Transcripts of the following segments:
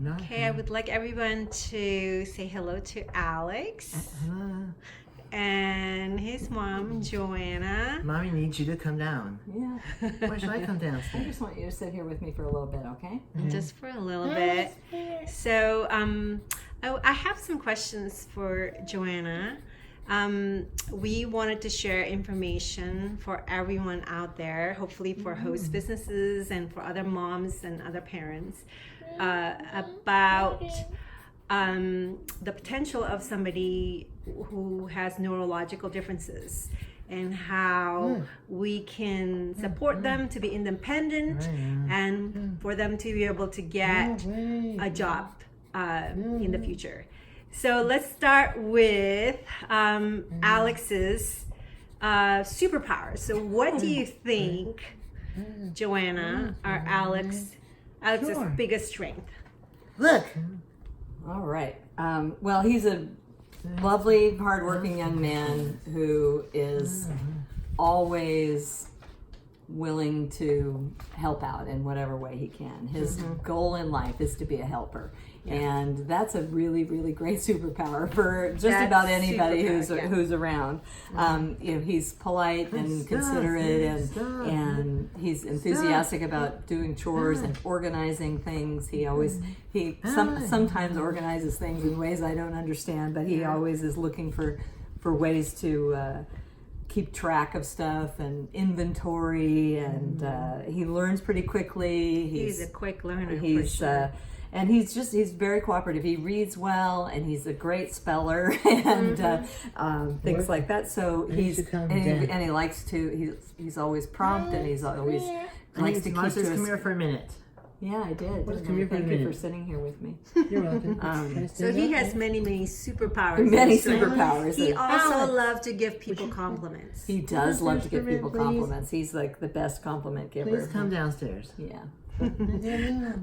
Okay, I would like everyone to say hello to Alex Hello. and his mom, Joanna. Mommy needs you to come down. Yeah. Why should I come I downstairs? just want you to sit here with me for a little bit, okay? Just for a little bit. So, I have some questions for Joanna. We wanted to share information for everyone out there, hopefully for host businesses and for other moms and other parents, about the potential of somebody who has neurological differences and how we can support them to be independent and for them to be able to get a job in the future. So let's start with Alex's superpowers. So what do you think, Joanna, are Alex's biggest strength? Look. All right. Well, he's a lovely, hardworking young man who is always willing to help out in whatever way he can. His goal in life is to be a helper. And that's a really, really great superpower for just about anybody who's around. You know, he's polite and considerate, and he's enthusiastic about doing chores and organizing things. He always sometimes organizes things in ways I don't understand, but he always is looking for ways to keep track of stuff and inventory, and he learns pretty quickly. He's a quick learner. And he's very cooperative. He reads well, and he's a great speller and things like that. So he likes to. He's always prompt, and he's always likes to keep to his. Come here for a minute. Yeah, I did. Come here for a Thank you minute. for sitting here with me. You're welcome. So he has many superpowers. Many superpowers. He also loves to give people compliments. He does love to give people compliments. He's like the best compliment giver. Please come downstairs. Yeah.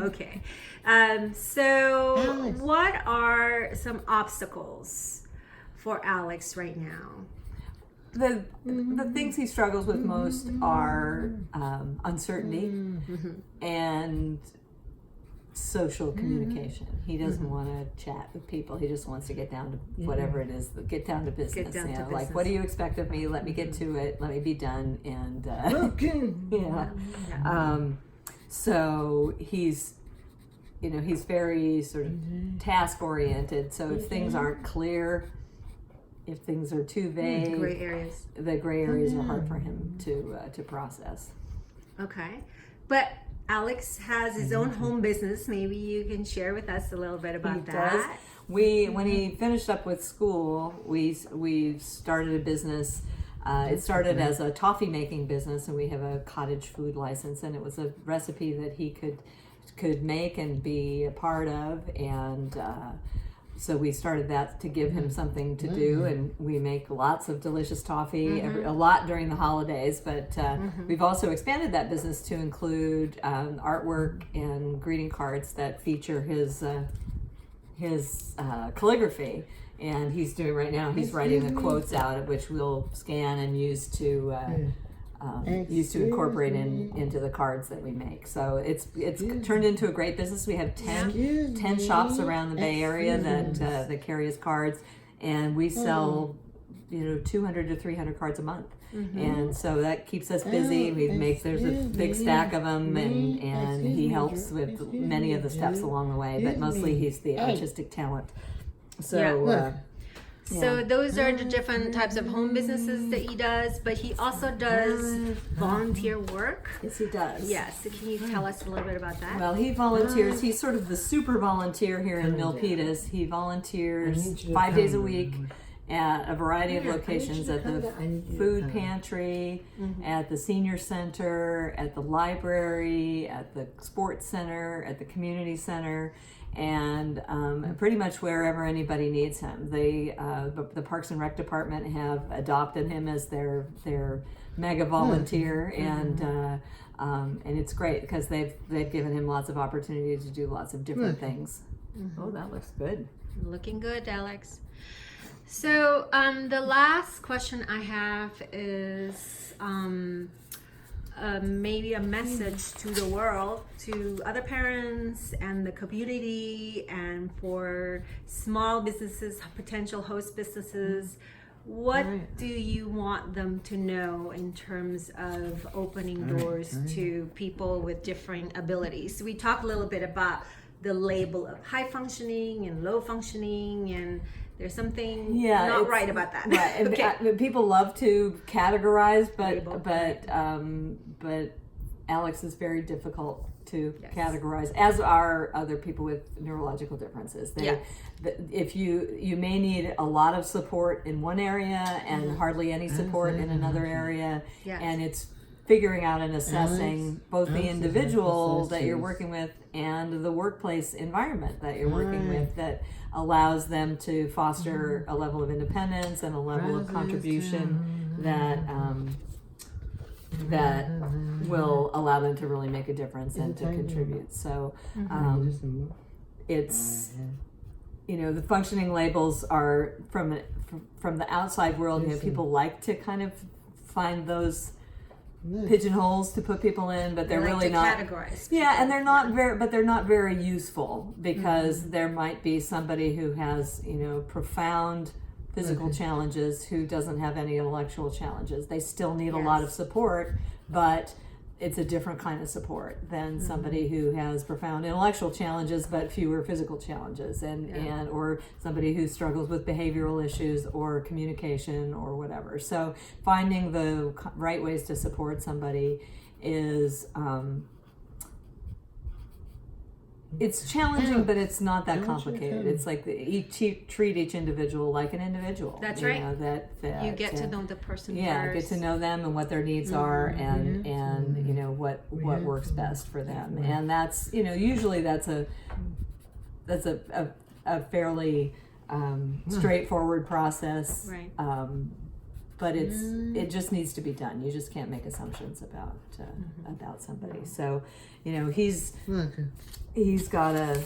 Okay. So Alex. what are some obstacles for Alex right now? The things he struggles with most are uncertainty and social communication. He doesn't want to chat with people. He just wants to get down to whatever it is. Get down to business. Get down to Like, business. what do you expect of me? Let me get to it. Let me be done. And so he's very sort of task oriented. So if things aren't clear, if things are too vague, the gray areas are hard for him to process. Okay. But Alex has his own home business. Maybe you can share with us a little bit about that. Does. When he finished up with school, we started a business. It started as a toffee making business, and we have a cottage food license, and it was a recipe that he could make and be a part of, and so we started that to give him something to do, and we make lots of delicious toffee, a lot during the holidays, but we've also expanded that business to include artwork and greeting cards that feature his calligraphy. And he's doing right now, he's writing the quotes out, which we'll scan and use to incorporate into the cards that we make. So it's turned into a great business. We have 10 shops around the Bay Area that carry his cards, and we sell 200 to 300 cards a month. And so that keeps us busy. There's a big stack of them, and he helps with many of the steps along the way, but mostly he's the artistic talent. So So those are the different types of home businesses that he does, but he also does volunteer work. Yes, he does. Yes. So can you tell us a little bit about that? Well, he volunteers. He's sort of the super volunteer here in Milpitas. He volunteers 5 days a week at a variety of locations, at the food pantry, at the senior center, at the library, at the sports center, at the community center, and pretty much wherever anybody needs him. The Parks and Rec Department have adopted him as their mega volunteer, and it's great because they've given him lots of opportunity to do lots of different things. Oh, that looks good. Looking good, Alex. So the last question I have is maybe a message to the world, to other parents and the community, and for small businesses, potential host businesses, what do you want them to know in terms of opening doors to people with differing abilities? We talked a little bit about the label of high functioning and low functioning, and there's something not right about that. Right. Okay. People love to categorize, Label, but Alex is very difficult to categorize, as are other people with neurological differences. If you may need a lot of support in one area and hardly any support in another area, and it's figuring out and assessing both the individual that you're working with and the workplace environment that you're working with that allows them to foster a level of independence and a level of contribution that will allow them to really make a difference and to contribute. So it's, the functioning labels are from the outside world. People like to kind of find those pigeonholes to put people in, but they're really not categorized. And they're not very useful, because there might be somebody who has profound physical challenges who doesn't have any intellectual challenges. They still need a lot of support, but it's a different kind of support than somebody who has profound intellectual challenges but fewer physical challenges, and or somebody who struggles with behavioral issues or communication or whatever. So finding the right ways to support somebody is it's challenging, but it's not that complicated. It's like treat each individual like an individual. That's right. That you get to know the person first. Get to know them and what their needs are, and what works best for them. And that's usually that's a fairly straightforward process. Right. But it just needs to be done. You just can't make assumptions about somebody. So, he's got an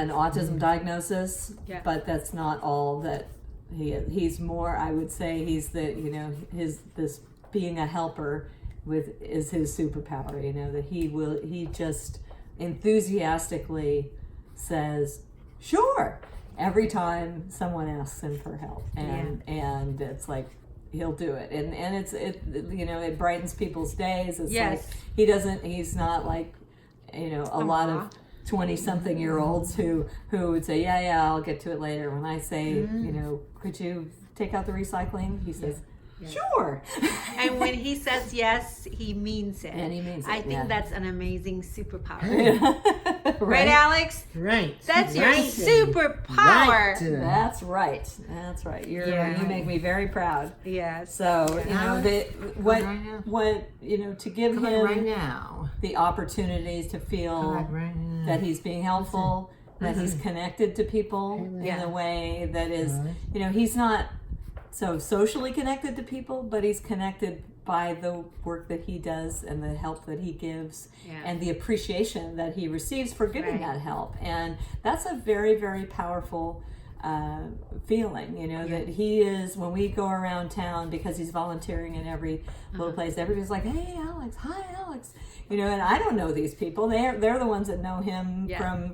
autism diagnosis, but that's not all that he is. He's more, I would say, he's this being a helper is his superpower. That he just enthusiastically says, sure, every time someone asks him for help, and it's like he'll do it, and it brightens people's days. It's like he's not like a lot of 20-something-year-olds who would say I'll get to it later. When I say could you take out the recycling, he says sure. And when he says yes, he means it. And he means it. I think that's an amazing superpower. Right, Alex? Right. That's your superpower. That's right. That's right. You make me very proud. Yes. So to give him right now the opportunities to feel that he's being helpful, that he's connected to people in a way that is, he's not so socially connected to people, but he's connected by the work that he does and the help that he gives and the appreciation that he receives for giving that help. And that's a very, very powerful feeling, that he is, when we go around town, because he's volunteering in every little place, everybody's like, hey, Alex, hi, Alex. And I don't know these people. They're the ones that know him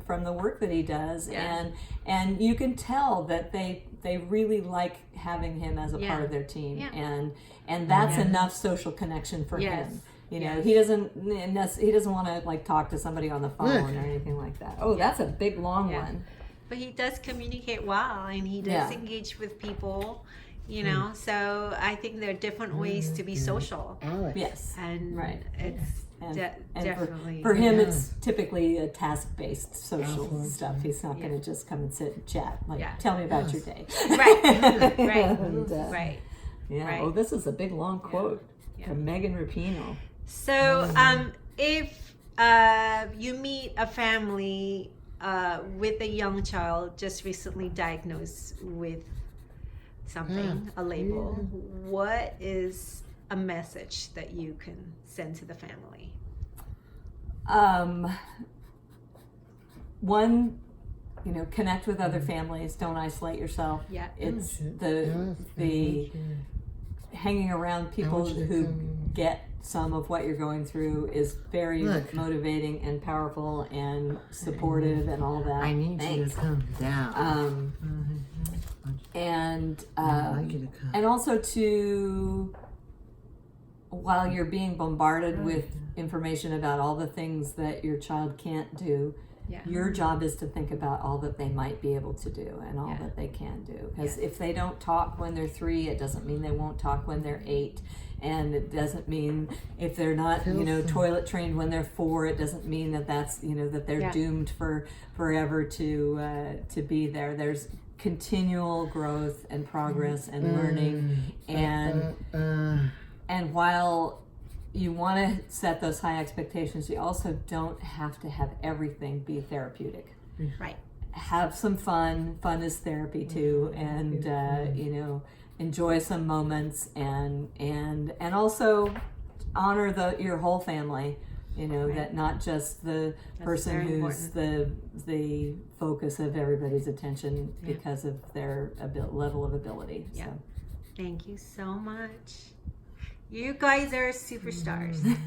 from the work that he does. And you can tell that they really like having him as a part of their team. And that's enough social connection for him. He doesn't want to like talk to somebody on the phone or anything like that. Oh, that's a big long one. But he does communicate well, and he does engage with people. So I think there are different ways to be social. Yes. And it's definitely for him it's typically a task-based social stuff. He's not going to just come and sit and chat tell me about your day. Right. Oh, this is a big long quote from Megan Rapinoe. So if you meet a family with a young child just recently diagnosed with something, a label, what is a message that you can send to the family? One, connect with other families. Don't isolate yourself. It's the hanging around people who get some of what you're going through is very motivating and powerful and supportive and all that. I need you to come down. And I'd like you to come. and also to, while you're being bombarded with information about all the things that your child can't do, your job is to think about all that they might be able to do and all that they can do. Because if they don't talk when they're 3, it doesn't mean they won't talk when they're 8. And it doesn't mean if they're not, toilet trained when they're 4, it doesn't mean that that's, that they're doomed for forever to be there. There's continual growth and progress and learning, and while you want to set those high expectations, you also don't have to have everything be therapeutic. Right. Have some fun. Fun is therapy too, and enjoy some moments, and also honor your whole family. That not just the person who's the focus of everybody's attention because of their level of ability. Yeah. So. Thank you so much. You guys are superstars.